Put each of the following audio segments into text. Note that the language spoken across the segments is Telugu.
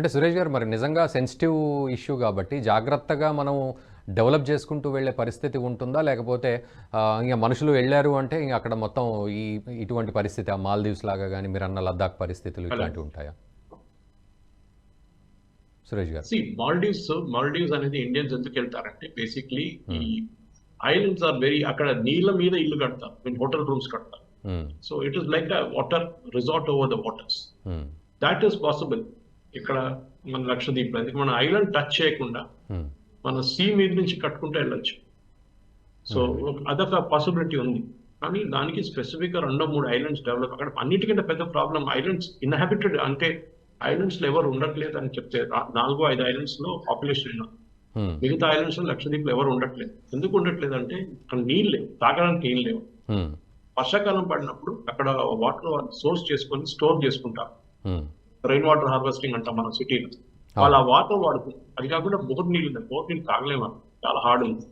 అంటే సురేష్ గారు మరి నిజంగా సెన్సిటివ్ ఇష్యూ కాబట్టి జాగ్రత్తగా మనం డెవలప్ చేసుకుంటూ వెళ్ళే పరిస్థితి ఉంటుందా? లేకపోతే ఇంక మనుషులు వెళ్ళారు అంటే ఇంక అక్కడ మొత్తం ఈ ఇటువంటి పరిస్థితి ఆ మాల్దీవ్స్ లాగా గానీ మీరన్న లద్దాఖ్ పరిస్థితులు ఇట్లాంటివి ఉంటాయా? సురేష్ గారు. మాల్డీవ్స్ అనేది ఇండియన్స్ ఎందుకు వెళ్తారంటే బేసిక్లీ ఈ ఐలాండ్స్ ఆర్ వెరీ, అక్కడ నీళ్ళ మీద ఇల్లు కడతారు, మీన్ హోటల్ రూమ్స్ కడతారు. So it is like a water resort over the waters. That is possible ఇక్కడ మన లక్షద్వీప్ లో. మన ఐలాండ్ టచ్ చేయకుండా మన సీ మీద నుంచి కట్టుకుంటూ వెళ్ళొచ్చు. సో అదొక పాసిబిలిటీ ఉంది. కానీ దానికి స్పెసిఫిక్ గా 2-3 ఐలాండ్స్ డెవలప్. అక్కడ అన్నిటికంటే పెద్ద ప్రాబ్లం ఐలాండ్స్ ఇన్హాబిటెడ్, అంటే ఐలాండ్స్ లో ఎవరు ఉండట్లేదు అని చెప్తే 4-5 ఐలాండ్స్ లో పాపులేషన్ ఉన్నారు. మిగతా ఐలాండ్స్ లో లక్షద్వీప్ లో ఎవరు ఉండట్లేదు. ఎందుకు ఉండట్లేదు అంటే అక్కడ నీళ్ళు లేవు, తాగడానికి నీళ్ళు లేవు. వర్షాకాలం పడినప్పుడు అక్కడ వాటర్ సోర్స్ చేసుకొని స్టోర్ చేసుకుంటారు. రెయిన్ వాటర్ హార్వెస్టింగ్ అంటాం మన సిటీలో. వాళ్ళు ఆ వాటర్ వాడుకుంటారు. అది కాకుండా బోర్ నీళ్ళు ఉన్నాయి, బోర్ నీళ్ళు తాగలేము, చాలా హార్డ్ ఉంది.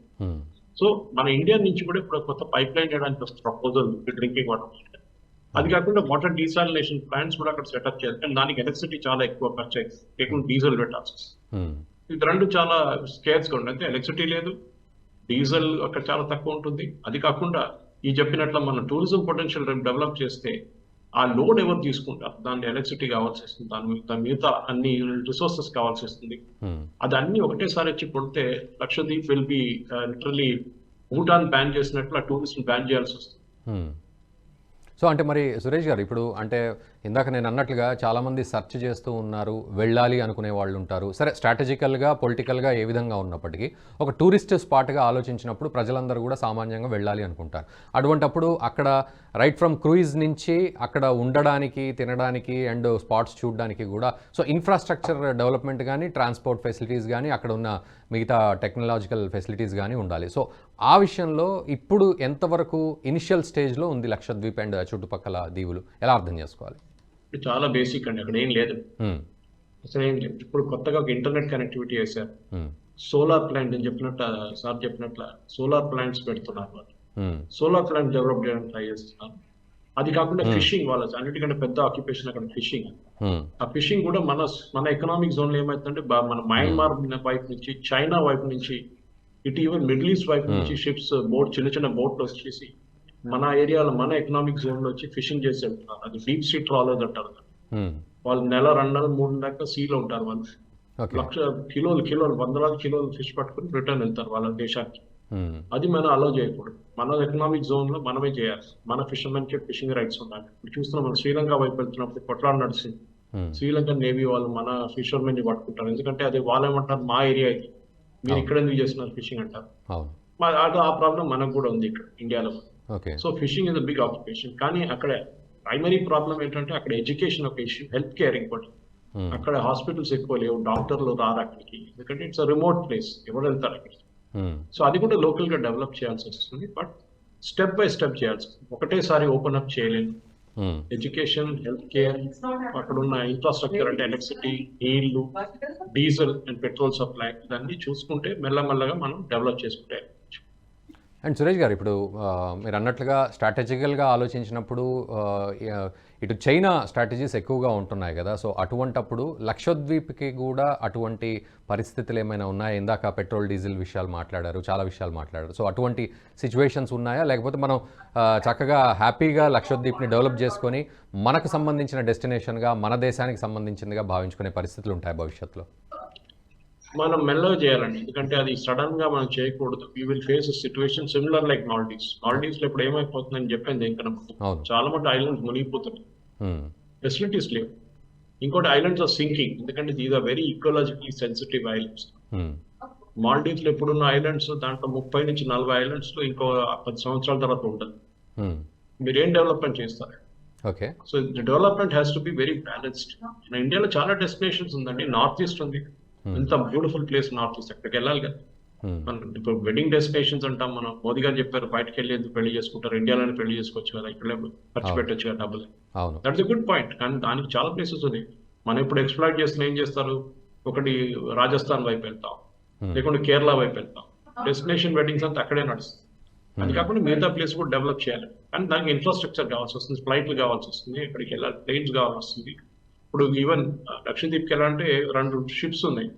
సో మన ఇండియా నుంచి కూడా ఇప్పుడు కొత్త పైప్ లైన్ చేయడానికి వస్తుంది ప్రపోజల్ డ్రింకింగ్ వాటర్. అది కాకుండా వాటర్ డీసాలినేషన్ ప్లాంట్స్ కూడా అక్కడ సెటప్ చేయాలి. కానీ దానికి ఎలక్ట్రిసిటీ చాలా ఎక్కువ ఖర్చు అవుతుంది, లేకుండా డీజిల్ పెట్టాల్సి వస్తుంది. ఇది రెండు చాలా స్కేర్స్ గా ఉంటుంది. ఎలక్ట్రిసిటీ లేదు, డీజిల్ అక్కడ చాలా తక్కువ ఉంటుంది. అది కాకుండా ఈ చెప్పినట్లు మన టూరిజం పొటెన్షియల్ డెవలప్ చేస్తే ఆ లోడ్ ఎవరు తీసుకుంటారు? దాని ఎలక్ట్రిసిటీ కావాల్సి వస్తుంది, దాని మిగతా అన్ని రిసోర్సెస్ కావాల్సి వస్తుంది. అది అన్ని ఒకటేసారి వచ్చి కొడితే Lakshadweep will be literally Bhutan ban చేసినట్లు ఆ టూరిస్ట్ బ్యాన్ చేయాల్సి వస్తుంది. సో అంటే మరి సురేష్ గారు ఇప్పుడు అంటే ఇందాక నేను అన్నట్లుగా చాలామంది సెర్చ్ చేస్తూ ఉన్నారు, వెళ్ళాలి అనుకునే వాళ్ళు ఉంటారు. సరే స్ట్రాటజికల్గా పొలిటికల్గా ఏ విధంగా ఉన్నప్పటికీ ఒక టూరిస్ట్ స్పాట్గా ఆలోచించినప్పుడు ప్రజలందరూ కూడా సామాన్యంగా వెళ్ళాలి అనుకుంటారు. అటువంటప్పుడు అక్కడ రైట్ ఫ్రమ్ క్రూయిజ్ నుంచి అక్కడ ఉండడానికి, తినడానికి అండ్ స్పాట్స్ చూడడానికి కూడా సో ఇన్ఫ్రాస్ట్రక్చర్ డెవలప్మెంట్ కానీ, ట్రాన్స్పోర్ట్ ఫెసిలిటీస్ కానీ, అక్కడ ఉన్న మిగతా టెక్నాలజికల్ ఫెసిలిటీస్ కానీ ఉండాలి. సో ఆ విషయంలో ఇప్పుడు ఎంతవరకు ఇనిషియల్ స్టేజ్లో ఉంది లక్షద్వీప్ అండ్ చుట్టుపక్కల దీవులు, ఎలా అర్థం చేసుకోవాలి? చాలా బేసిక్ అండి, అక్కడ ఏం లేదు, అసలు ఏం లేదు. ఇప్పుడు కొత్తగా ఒక ఇంటర్నెట్ కనెక్టివిటీ వేశారు. సోలార్ ప్లాంట్ అని చెప్పినట్టు సార్ చెప్పినట్లు సోలార్ ప్లాంట్స్ పెడుతున్నారు వాళ్ళు. సోలార్ ప్లాంట్ డెవలప్ చేయడానికి ట్రై చేస్తున్నారు. అది కాకుండా ఫిషింగ్ వాళ్ళ అన్నిటికంటే పెద్ద ఆక్యుపేషన్ అక్కడ ఫిషింగ్. ఆ ఫిషింగ్ కూడా మన ఎకనామిక్ జోన్ లో ఏమైతుందంటే మన మయన్మార్ వైపు నుంచి, చైనా వైపు నుంచి, ఇటు ఈవెన్ మిడిల్ ఈస్ట్ వైపు నుంచి షిప్స్ చిన్న చిన్న బోట్లు వచ్చేసి మన ఏరియాలో మన ఎకనామిక్ జోన్ లో వచ్చి ఫిషింగ్ చేసి వెళ్తున్నారు. అది డీప్ సీ ట్రాలర్స్ అంటారు. వాళ్ళు 1-2 నెలలు 3 దాకా సీలో ఉంటారు. వాళ్ళు కిలోలు వందలాది కిలోలు ఫిష్ పట్టుకుని రిటర్న్ వెళ్తారు వాళ్ళ దేశానికి. అది మనం అలో చేయకూడదు. మన ఎకనామిక్ జోన్ లో మనమే చేయాలి. మన ఫిషర్మెన్ కి ఫిషింగ్ రైట్స్ ఉండాలి. ఇప్పుడు చూస్తున్నాం మనం శ్రీలంక వైపు వెళ్తున్నప్పుడు కొట్లాడ నడిచింది. శ్రీలంక నేవీ వాళ్ళు మన ఫిషర్మెన్ ని పట్టుకుంటారు. ఎందుకంటే అది వాళ్ళు ఏమంటారు, మా ఏరియా ఇది, మీరు ఇక్కడ ఎందుకు చేస్తున్నారు ఫిషింగ్ అంటారు. ఆ ప్రాబ్లం మనకు కూడా ఉంది ఇక్కడ ఇండియాలో. So fishing is a big occupation. కానీ అక్కడ ప్రైమరీ ప్రాబ్లం ఏంటంటే అక్కడ ఎడ్యుకేషన్ ఒక ఇష్యూ, హెల్త్ కేర్ ఇంపార్టెంట్. అక్కడ హాస్పిటల్స్ ఎక్కువ లేవు, డాక్టర్లు రారు అక్కడికి, ఎందుకంటే ఇట్స్ రిమోట్ ప్లేస్, ఎవరు వెళ్తారు అక్కడికి. సో అది కూడా లోకల్ గా డెవలప్ చేయాల్సి వస్తుంది. బట్ స్టెప్ బై స్టెప్ చేయాల్సి వస్తుంది, ఒకటేసారి ఓపెన్ అప్ చేయలేము. ఎడ్యుకేషన్, హెల్త్ కేర్, అక్కడ ఉన్న ఇన్ఫ్రాస్ట్రక్చర్ అంటే ఎలక్ట్రిసిటీ, నీళ్లు, డీజిల్ అండ్ పెట్రోల్ సప్లై, ఇదన్నీ చూసుకుంటే మెల్లమెల్లగా మనం డెవలప్ చేసుకుంటే. అండ్ సురేష్ గారు ఇప్పుడు మీరు అన్నట్లుగా స్ట్రాటజికల్గా ఆలోచించినప్పుడు ఇటు చైనా స్ట్రాటజీస్ ఎక్కువగా ఉంటున్నాయి కదా. సో అటువంటప్పుడు లక్షద్వీప్కి కూడా అటువంటి పరిస్థితులు ఏమైనా ఉన్నాయా? ఇందాక పెట్రోల్ డీజిల్ విషయాలు మాట్లాడారు, చాలా విషయాలు మాట్లాడారు. సో అటువంటి సిచ్యువేషన్స్ ఉన్నాయా? లేకపోతే మనం చక్కగా హ్యాపీగా లక్షద్వీప్ని డెవలప్ చేసుకొని మనకు సంబంధించిన డెస్టినేషన్గా, మన దేశానికి సంబంధించిందిగా భావించుకునే పరిస్థితులు ఉంటాయి భవిష్యత్తులో? మనం మెల్లగా చేయాలండి, ఎందుకంటే అది సడన్ గా మనం చేయకూడదు. We will face situation similar like Maldives లో ఇప్పుడు ఏమైపోతుందని చెప్పింది. ఇంకా చాలా మంది ఐలాండ్స్ మునిగిపోతున్నాయి, ఫెసిలిటీస్ లేవు. ఇంకోటి ఐలాండ్స్ ఆర్ సింకింగ్, ఎందుకంటే these are very ecologically sensitive islands. Maldives లో ఇప్పుడున్న ఐలాండ్స్ దాంట్లో 30 నుంచి 40 ఐలాండ్స్ లో ఇంకో 10 సంవత్సరాల తర్వాత ఉంటుంది. మీరు ఏం డెవలప్మెంట్ చేస్తారు? So development has to be very balanced. మన ఇండియాలో చాలా డెస్టినేషన్స్ ఉందండి. నార్త్ ఈస్ట్ ఉంది, ఎంత బ్యూటిఫుల్ ప్లేస్ నార్త్ ఈస్ట్, అక్కడికి వెళ్ళాలి కదా. ఇప్పుడు వెడ్డింగ్ డెస్టినేషన్స్ అంటాం మనం. మోదీ గారు చెప్పారు బయటకు వెళ్ళి ఎందుకు పెళ్లి చేసుకుంటారు, ఇండియాలోనే పెళ్లి చేసుకోవచ్చు కదా, ఇక్కడ ఖర్చు పెట్టచ్చు కదా డబ్బులు. That's a good point. కానీ దానికి చాలా ప్లేసెస్ ఉన్నాయి. మనం ఇప్పుడు ఎక్స్ప్లాయిట్ చేస్తున్న ఏం చేస్తారు, ఒకటి రాజస్థాన్ వైపు వెళ్తాం, లేకుంటే కేరళ వైపు వెళ్తాం. డెస్టినేషన్ వెడ్డింగ్స్ అంతా అక్కడే నడుస్తుంది. అది కాకుండా మిగతా ప్లేస్ కూడా డెవలప్ చేయాలి. కానీ దానికి ఇన్ఫ్రాస్ట్రక్చర్ కావాల్సి వస్తుంది, ఫ్లైట్లు కావాల్సి వస్తుంది, ఇక్కడికి వెళ్ళాలి, ప్లేన్స్ కావాల్సి వస్తుంది. ఇప్పుడు ఈవెన్ లక్షద్వీప్కి ఎలా అంటే 2 షిప్స్ ఉన్నాయి,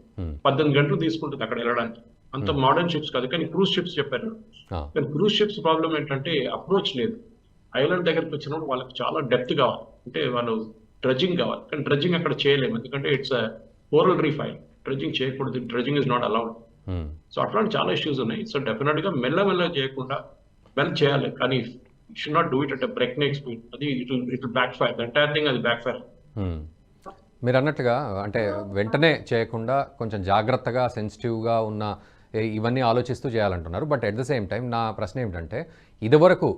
18 గంటలు తీసుకుంటుంది అక్కడ వెళ్ళడానికి. అంత మోడర్న్ షిప్స్ కాదు, కానీ క్రూజ్ షిప్స్ చెప్పారు. కానీ క్రూజ్ షిప్స్ ప్రాబ్లం ఏంటంటే అప్రోచ్ లేదు. ఐలాండ్ దగ్గరికి వచ్చినప్పుడు వాళ్ళకి చాలా డెప్త్ కావాలి, అంటే వాళ్ళు డ్రెడ్జింగ్ కావాలి. కానీ డ్రెడ్జింగ్ అక్కడ చేయలేము, ఎందుకంటే it's coral reef island. Dredging చేయకూడదు, dredging is not allowed. So అట్లాంటి చాలా ఇష్యూస్ ఉన్నాయి. సో డెఫినెట్ గా మెల్లమెల్ల చేయకుండా చేయాలి, కానీ should not do it at break neck speed. అది it backfire, the entire thing అది బ్యాక్ ఫైర్. మీరు అన్నట్టుగా అంటే వెంటనే చేయకుండా కొంచెం జాగ్రత్తగా సెన్సిటివ్గా ఉన్న ఇవన్నీ ఆలోచిస్తూ చేయాలంటున్నారు. But at the same time నా ప్రశ్న ఏమిటంటే, ఇదివరకు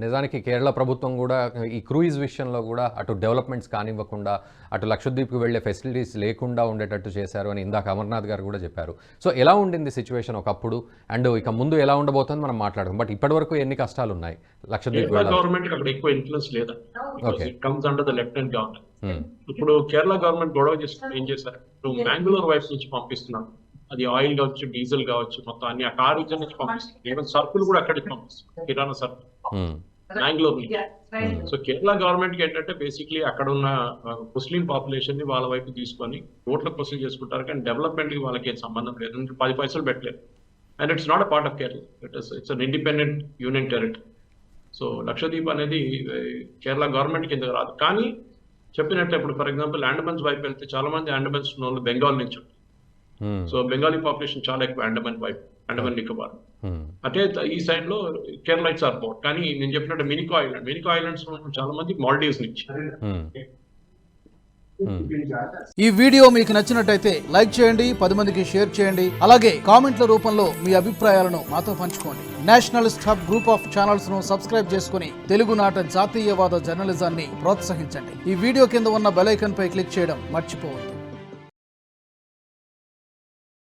నిజానికి కేరళ ప్రభుత్వం కూడా ఈ క్రూయిజ్ విషయంలో కూడా అటు డెవలప్మెంట్స్ కానివ్వకుండా, అటు లక్షద్వీప్కి వెళ్ళే ఫెసిలిటీస్ లేకుండా ఉండేటట్టు చేశారు అని ఇందాక అమర్నాథ్ గారు కూడా చెప్పారు. సో ఎలా ఉండింది సిచ్యువేషన్ ఒకప్పుడు, అండ్ ఇక ముందు ఎలా ఉండబోతుంది మనం మాట్లాడదాం. బట్ ఇప్పటివరకు ఎన్ని కష్టాలు ఉన్నాయి లక్షద్వీప్ గవర్నమెంట్ అక్కడ ఎక్కువ ఇన్ఫ్లుయెన్స్ లేదా, comes under the lieutenant government. ఇప్పుడు కేరళ గవర్నమెంట్ గొడవ చేస్తున్నారు, ఏం చేశారు, ఇప్పుడు బెంగళూరు వైపు నుంచి పంపిస్తున్నారు. అది ఆయిల్ కావచ్చు, డీజిల్ కావచ్చు, మొత్తం అన్ని ఆ రీజన్ నుంచి పంపిస్తారు. ఈవెన్ సరుకులు కూడా అక్కడికి పంపిస్తారు, కిరాణా సరుకులు బెంగళూరు నుంచి. సో కేరళ గవర్నమెంట్ కి ఏంటంటే బేసిక్లీ అక్కడ ఉన్న ముస్లిం పాపులేషన్ ని వాళ్ళ వైపు తీసుకొని ఓట్ల కోసం చేసుకుంటారు, కానీ డెవలప్మెంట్ కి వాళ్ళకి ఏం సంబంధం లేదు. 10 పైసలు పెట్టలేదు. And it's not a part of Kerala, it's an independent union territory. So Lakshadweep అనేది కేరళ గవర్నమెంట్ కింద రాదు. కానీ చెప్పినట్టు ఇప్పుడు ఫర్ ఎగ్జాంపుల్ అండమాన్స్ వైపు వెళ్తే చాలా మంది అండమాన్స్ ఉన్న వాళ్ళు బెంగాల్ నుంచి ఉంటారు. సో బెంగాలీ పాపులేషన్ చాలా ఎక్కువ అండమాన్ వైపు, అండమాన్ నికోబార్. అంటే ఈ సైడ్ లో కేరళ ఇట్స్ ఆర్ పోర్ట్. కానీ నేను చెప్పినట్టు మినికో ఐలాండ్స్ చాలా మంది మాల్డీవ్స్ నుంచి. ఈ వీడియో మీకు నచ్చినట్టయితే లైక్ చేయండి, 10 మందికి షేర్ చేయండి. అలాగే కామెంట్ల రూపంలో మీ అభిప్రాయాలను మాతో పంచుకోండి. Nationalist hub group of channels ను సబ్స్క్రైబ్ చేసుకుని తెలుగునాట జాతీయవాద జర్నలిజాన్ని ప్రోత్సహించండి. ఈ వీడియో కింద ఉన్న బెల్ ఐకాన్ పై క్లిక్ చేయడం మర్చిపోవద్దు.